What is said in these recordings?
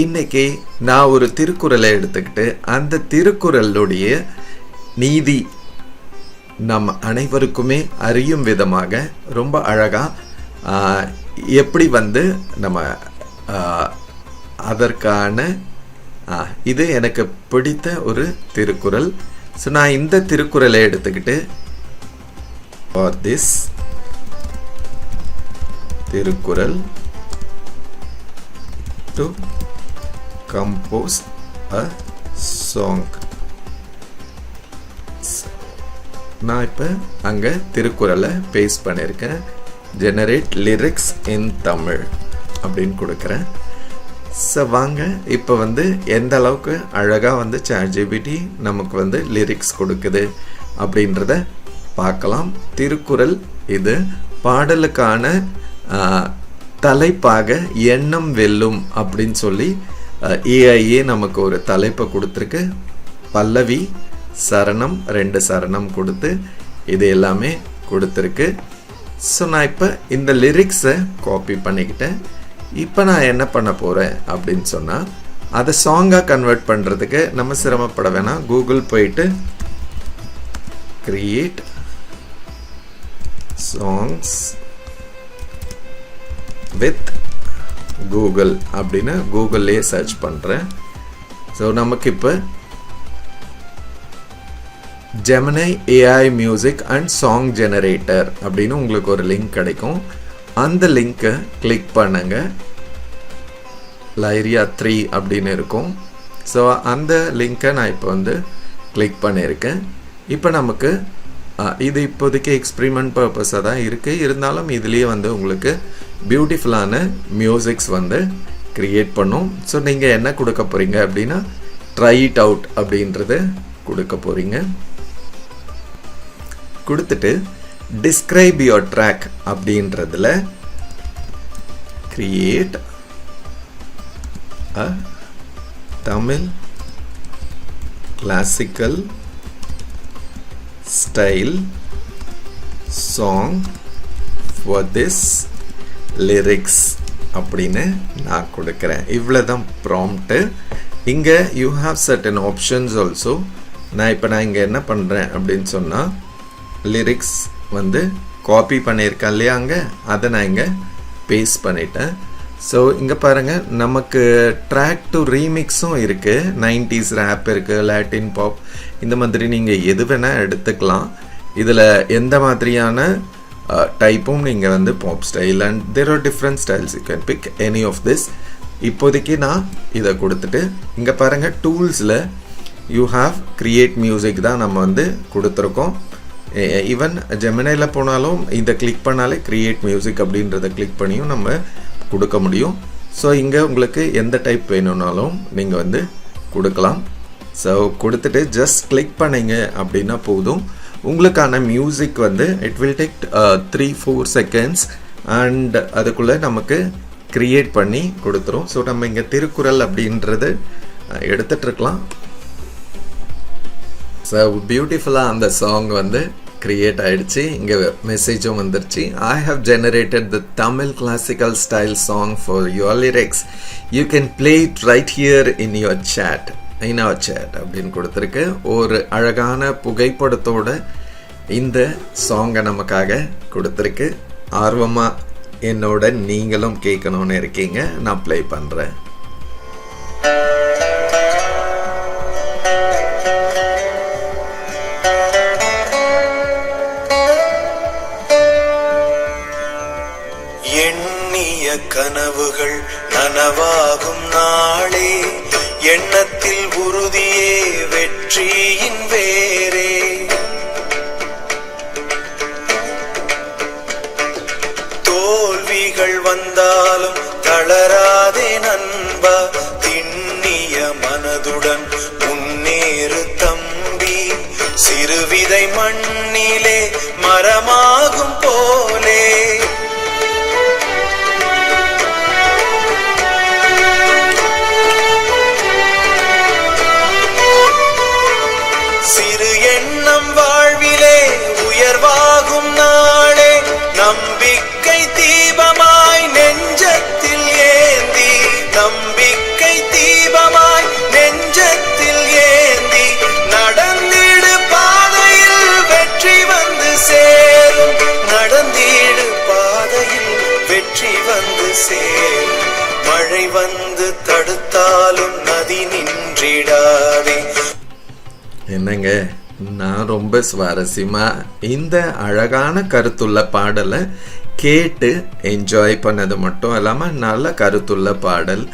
இன்னைக்கு நான் ஒரு திருக்குறளை எடுத்துக்கிட்டு அந்த திருக்குறளுடைய நீதி நம் அனைவருக்குமே அறியும் விதமாக ரொம்ப அழகாக எப்படி நம்ம அதற்கான இது எனக்கு பிடித்த ஒரு திருக்குறள். ஸோ நான் இந்த திருக்குறளை எடுத்துக்கிட்டு for this Thirukkural to compose a song. நான் இப்போ அங்கே திருக்குறளை பேஸ்ட் பண்ணியிருக்கேன். ஜெனரேட் லிரிக்ஸ் இன் தமிழ் அப்படின்னு கொடுக்குறேன். ஸோ வாங்க இப்போ எந்த அளவுக்கு அழகாக ChatGPT நமக்கு லிரிக்ஸ் கொடுக்குது அப்படின்றத பார்க்கலாம். திருக்குறள் இது பாடலுக்கான தலைப்பாக எண்ணம் வெல்லும் அப்படின்னு சொல்லி ஏஐஏ நமக்கு ஒரு தலைப்பை கொடுத்துருக்கு. பல்லவி, சரணம், 2 சரணம் கொடுத்து இது எல்லாமே கொடுத்துருக்கு. ஸோ நான் இப்போ இந்த லிரிக்ஸை காப்பி பண்ணிக்கிட்டேன். இப்போ நான் என்ன பண்ண போகிறேன் அப்படின்னு சொன்னால், அதை சாங்காக கன்வெர்ட் பண்ணுறதுக்கு நம்ம சிரமப்பட வேணாம். கூகுள் போயிட்டு கிரியேட் சாங்ஸ் வித் கூகுள் அப்படின்னு கூகுள்லேயே சர்ச் பண்ணுறேன். ஸோ நமக்கு இப்போ Gemini AI music and song generator அப்படின்னு உங்களுக்கு ஒரு லிங்க் கிடைக்கும். அந்த லிங்க்கை கிளிக் பண்ணுங்க. லைரியா 3 அப்படின்னு இருக்கும். ஸோ அந்த லிங்க்கை நான் இப்போ கிளிக் பண்ணியிருக்கேன். இப்போ நமக்கு இது இப்போதைக்கு எக்ஸ்பிரிமெண்ட் பர்பஸாக தான் இருக்குது. இருந்தாலும் இதுலேயே உங்களுக்கு பியூட்டிஃபுல்லான மியூசிக்ஸ் க்ரியேட் பண்ணும். ஸோ நீங்கள் என்ன கொடுக்க போகிறீங்க அப்படின்னா, ட்ரை இட் அவுட் அப்படின்றது கொடுக்க போகிறீங்க. கொடுத்துட்டு டிஸ்கிரைப் யுவர் ட்ராக் அப்படின்றதுல create a Tamil classical style song for this lyrics அப்படின்னு நான் கொடுக்குறேன். இவ்வளோதான் ப்ராம்ப்ட்டு. இங்கே you have certain options also. நான் இங்கே என்ன பண்ணுறேன் அப்படின்னு சொன்னால், லிரிக்ஸ் காப்பி பண்ணியிருக்கேன் இல்லையா, அங்கே அதை நான் இங்கே பேஸ்ட் பண்ணிட்டேன். ஸோ இங்கே பாருங்கள், நமக்கு ட்ராக் டு ரீமிக்ஸும் இருக்குது. 90s ரேப் இருக்குது, லாட்டின் பாப், இந்த மாதிரி நீங்கள் எது வேணால் எடுத்துக்கலாம். இதில் எந்த மாதிரியான டைப்பும் நீங்கள் pop style and there are different styles, you can pick any of this. இப்போதைக்கு நான் இதை கொடுத்துட்டு இங்கே பாருங்கள், டூல்ஸில் யூ ஹாவ் கிரியேட் மியூசிக் தான் நம்ம கொடுத்துருக்கோம். ஈவன் ஜெமினியில் போனாலும் இதை கிளிக் பண்ணாலே கிரியேட் மியூசிக் அப்படின்றத கிளிக் பண்ணியும் நம்ம கொடுக்க முடியும். ஸோ இங்கே உங்களுக்கு எந்த டைப் வேணும்னாலும் நீங்கள் கொடுக்கலாம். ஸோ கொடுத்துட்டு ஜஸ்ட் கிளிக் பண்ணிங்க அப்படின்னா போதும். உங்களுக்கான music it will take 3-4 seconds and அதுக்குள்ளே நமக்கு கிரியேட் பண்ணி கொடுத்துரும். ஸோ நம்ம இங்கே திருக்குறள் அப்படின்றது எடுத்துகிட்ருக்கலாம். ஸோ பியூட்டிஃபுல்லாக அந்த சாங் கிரியேட் ஆகிடுச்சு. இங்கே மெசேஜும் வந்துருச்சு. I have generated the Tamil classical style song for your lyrics. You can play it right here in your chat அப்படின்னு கொடுத்துருக்கு. ஒரு அழகான புகைப்படத்தோட இந்த சாங்கை நமக்காக கொடுத்துருக்கு. ஆர்வமாக என்னோட நீங்களும் கேட்கணும்னு இருக்கீங்க. நான் ப்ளே பண்ணுறேன். எண்ணிய கனவுகள் நனவாகும் நாளே, எண்ணத்தில் உறுதியே வெற்றியின் வேரே. தோல்விகள் வந்தாலும் தளராதே நண்பா, திண்ணிய மனதுடன் முன்னேறு தம்பி. சிறுவிதை மண்ணிலே மரமாகும் போலே, சிறு எண்ணம் வாழ்விலே உயர்வாகும் நாளே. நம்பிக்கை தீபமாய் நெஞ்சத்தில் ஏந்தி, நம்பிக்கை மழை வந்து தடுத்தாலும் நதி நின்றிடாதே. என்னங்க, நான் ரொம்ப சுவாரஸ்யமா இந்த அழகான கருத்துள்ள பாடலை கேட்டு என்ஜாய் பண்ணது மட்டும் இல்லாமல் நல்ல கருத்துள்ள பாடல்.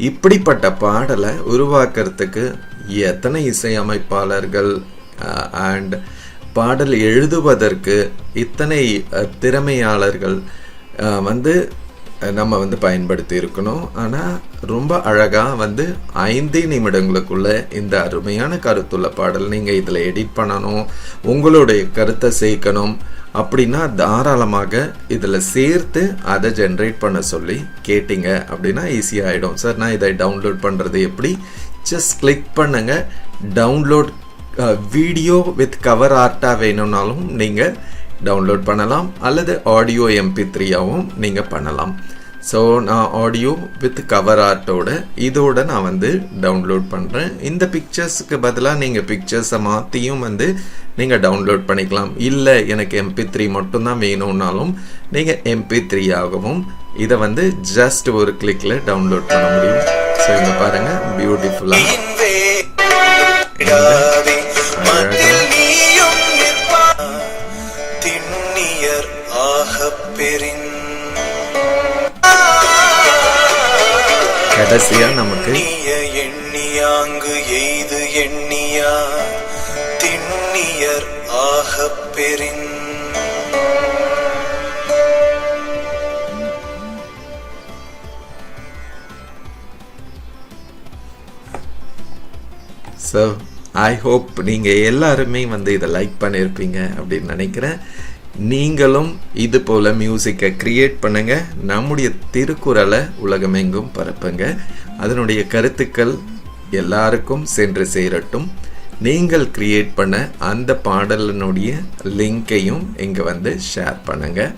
இப்படிப்பட்ட பாடலை உருவாக்குறதுக்கு எத்தனை இசையமைப்பாளர்கள் அண்ட் பாடல் எழுதுவதற்கு இத்தனை திறமையாளர்கள் நம்ம பயன்படுத்தி இருக்கணும். ஆனால் ரொம்ப அழகாக 5 நிமிடங்களுக்குள்ள இந்த அருமையான கருத்துள்ள பாடல் நீங்கள் இதில் எடிட் பண்ணணும், உங்களுடைய கருத்தை சேர்க்கணும் அப்படின்னா தாராளமாக இதில் சேர்த்து அதை ஜென்ரேட் பண்ண சொல்லி கேட்டிங்க அப்படின்னா ஈஸியாக ஆகிடும். சார் நான் இதை டவுன்லோட் பண்ணுறது எப்படி? ஜஸ்ட் கிளிக் பண்ணுங்க, டவுன்லோட் வீடியோ வித் கவர் ஆர்ட்டாக வேணும்னாலும் நீங்கள் டவுன்லோட் பண்ணலாம், அல்லது ஆடியோ MP3ஆகவும் நீங்கள் பண்ணலாம். ஸோ நான் ஆடியோ வித் கவர் ஆர்ட்டோட இதோட நான் டவுன்லோட் பண்ணுறேன். இந்த பிக்சர்ஸுக்கு பதிலாக நீங்கள் பிக்சர்ஸை மாற்றியும் நீங்கள் டவுன்லோட் பண்ணிக்கலாம். இல்லை எனக்கு MP3 மட்டும்தான் வேணும்னாலும் நீங்கள் MP3 ஆகவும் இதை ஜஸ்ட் ஒரு கிளிக்கில் டவுன்லோட் பண்ண முடியும். ஸோ இங்கே பாருங்கள், பியூட்டிஃபுல்லாக கடைசியா நமக்கு எண்ணியாங்கு எய்து எண்ணியா திண்ணியர் ஆகப் பெறின். ஸோ ஐ ஹோப் நீங்கள் எல்லாருமே இதை லைக் பண்ணியிருப்பீங்க அப்படின்னு நினைக்கிறேன். நீங்களும் இது போல் மியூசிக்கை கிரியேட் பண்ணுங்க, நம்முடைய திருக்குறளை உலகமெங்கும் பரப்புங்க, அதனுடைய கருத்துக்கள் எல்லாருக்கும் சென்று சேரட்டும். நீங்கள் கிரியேட் பண்ண அந்த பாடலினுடைய லிங்கையும் இங்கே ஷேர் பண்ணுங்க.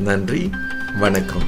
நன்றி, வணக்கம்.